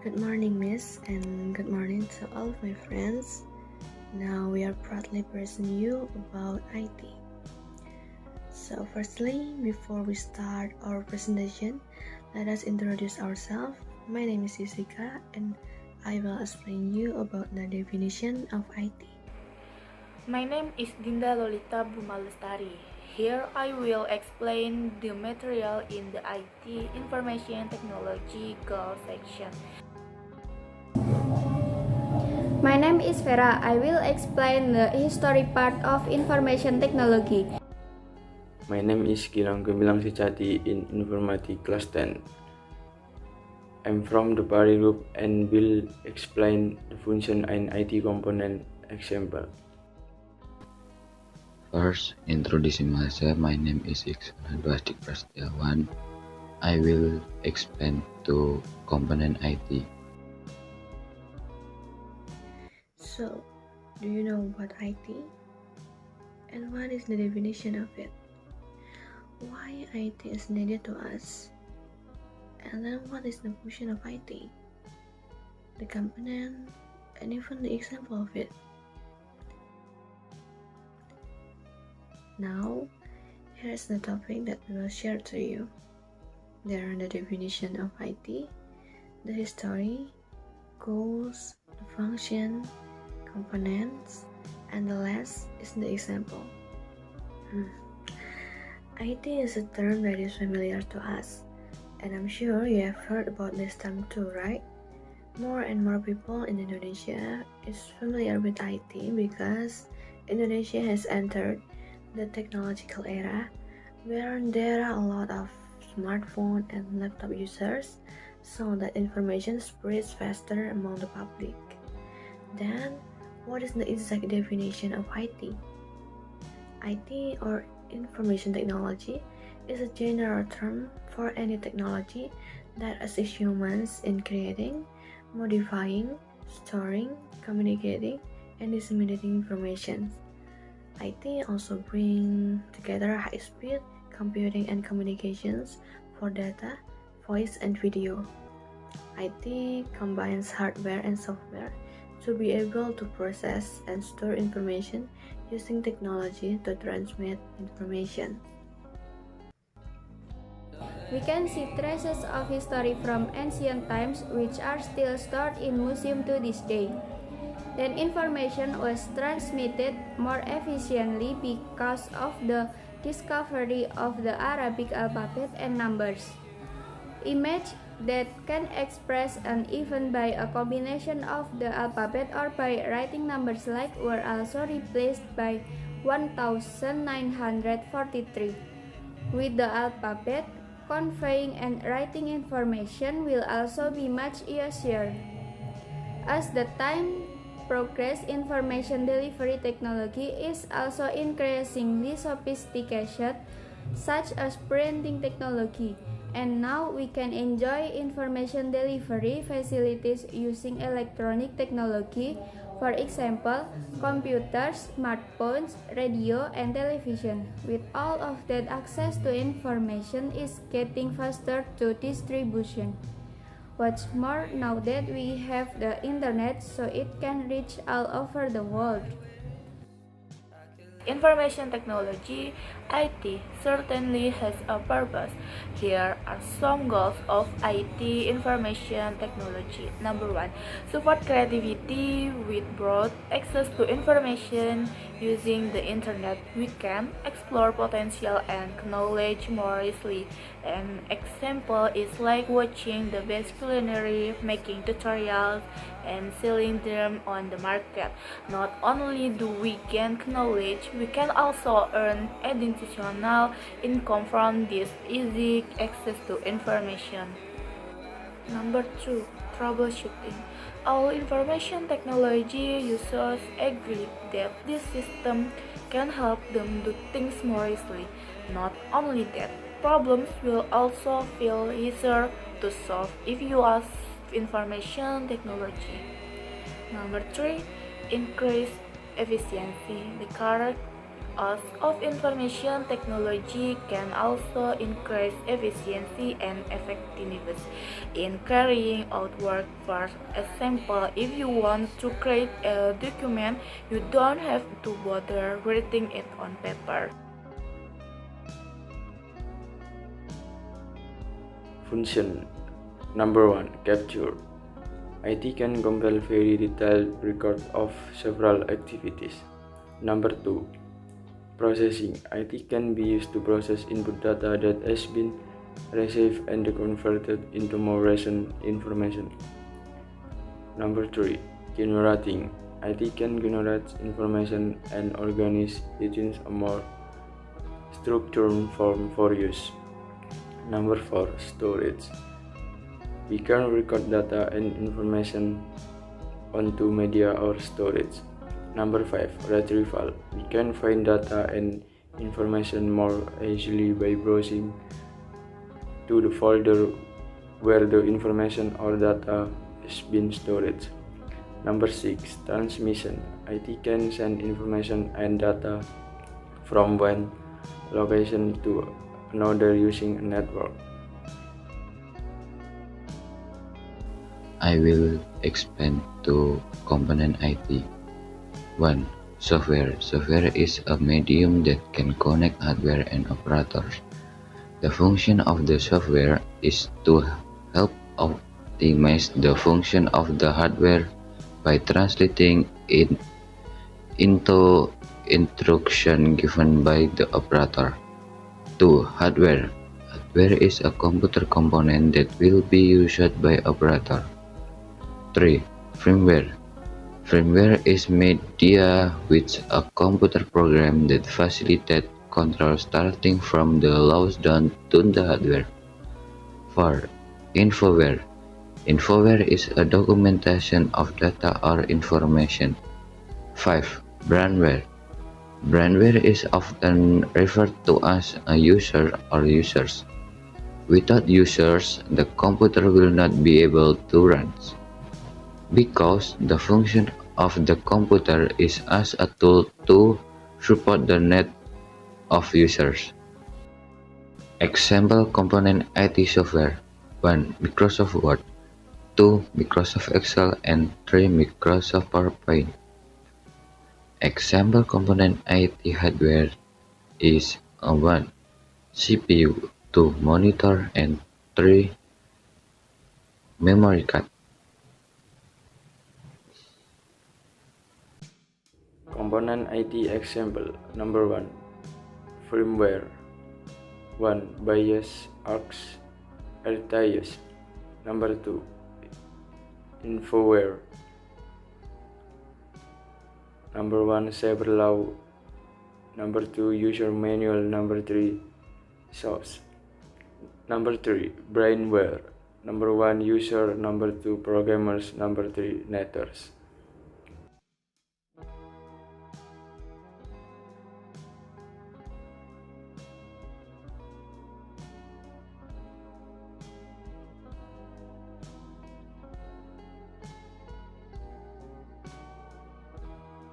Good morning, Miss, and good morning to all of my friends. Now we are proudly presenting you about IT. So firstly, before we start our presentation, let us introduce ourselves. My name is Jessica, and I will explain you about the definition of IT. My name is Dinda Lolita Bumalestari. Here I will explain the material in the IT Information Technology Goal section. My name is Vera. I will explain the history part of information technology. My name is Gilang sejati in Informatic Class 10. I'm from the Pari group and will explain the function and IT component example. First, introducing myself, my name is Iksan Dwastik Prasetyawan. I will explain to component IT. So, do you know what IT? And what is the definition of it? Why IT is needed to us? And then what is the function of IT? The component, and even the example of it. Now, here's the topic that we will share to you. There are the definition of IT, the history, goals, the function, components, and the last is the example. IT is a term that is familiar to us, and I'm sure you have heard about this term too, right? More and more people in Indonesia is familiar with IT because Indonesia has entered the technological era where there are a lot of smartphone and laptop users, so that information spreads faster among the public. Then, what is the exact definition of IT? IT, or information technology, is a general term for any technology that assists humans in creating, modifying, storing, communicating, and disseminating information. IT also brings together high-speed computing and communications for data, voice, and video. IT combines hardware and software to be able to process and store information using technology to transmit information. We can see traces of history from ancient times which are still stored in museums to this day. Then information was transmitted more efficiently because of the discovery of the Arabic alphabet and numbers. Image that can express an event by a combination of the alphabet or by writing numbers like were also replaced by 1943. With the alphabet, conveying and writing information will also be much easier. As the time progress, information delivery technology is also increasingly sophisticated, such as printing technology, and now we can enjoy information delivery facilities using electronic technology, for example, computers, smartphones, radio, and television. With all of that, access to information is getting faster to distribution. What's more, now that we have the internet, so it can reach all over the world. Information technology, IT, certainly has a purpose. Here are some goals of IT information technology. Number 1, support creativity with broad access to information. Using the internet, we can explore potential and knowledge more easily. An example is like watching the best culinary, making tutorials, and selling them on the market. Not only do we gain knowledge, we can also earn additional income from this easy access to information. Number 2, troubleshooting. All information technology users agree that this system can help them do things more easily. Not only that, problems will also feel easier to solve if you use information technology. Number 3, increase efficiency. The current use of information technology can also increase efficiency and effectiveness in carrying out work. For example, if you want to create a document, you don't have to bother writing it on paper. Function number 1. Capture. IT can compile very detailed record of several activities. Number 2. Processing. IT can be used to process input data that has been received and converted into more recent information. Number 3. Generating. IT can generate information and organize it in a more structured form for use. Number 4. Storage. We can record data and information onto media or storage. Number 5. Retrieval. We can find data and information more easily by browsing to the folder where the information or data has been stored. Number 6. Transmission. IT can send information and data from one location to another using a network. I will expand to component IT. 1. Software. Software is a medium that can connect hardware and operators. The function of the software is to help optimize the function of the hardware by translating it into instruction given by the operator. 2. Hardware. Hardware is a computer component that will be used by operator. 3. Firmware. Firmware is media with a computer program that facilitates control starting from the lows down to the hardware. 4. Infoware. Infoware is a documentation of data or information. 5. Brandware. Brandware is often referred to as a user or users. Without users, the computer will not be able to run, because the function of the computer is as a tool to support the needs of users. Example component IT software. 1. Microsoft Word. 2. Microsoft Excel and 3. Microsoft PowerPoint. Example component IT hardware is 1. CPU, 2. Monitor, and 3. Memory card. Component IT example. Number 1. Firmware. 1. BIOS, ARX, RTIOS. Number 2. Infoware. Number 1. Cyber law. Number 2. User manual. Number 3. Source. Number 3. Brainware. Number 1. User. Number 2. Programmers. Number 3. Netters.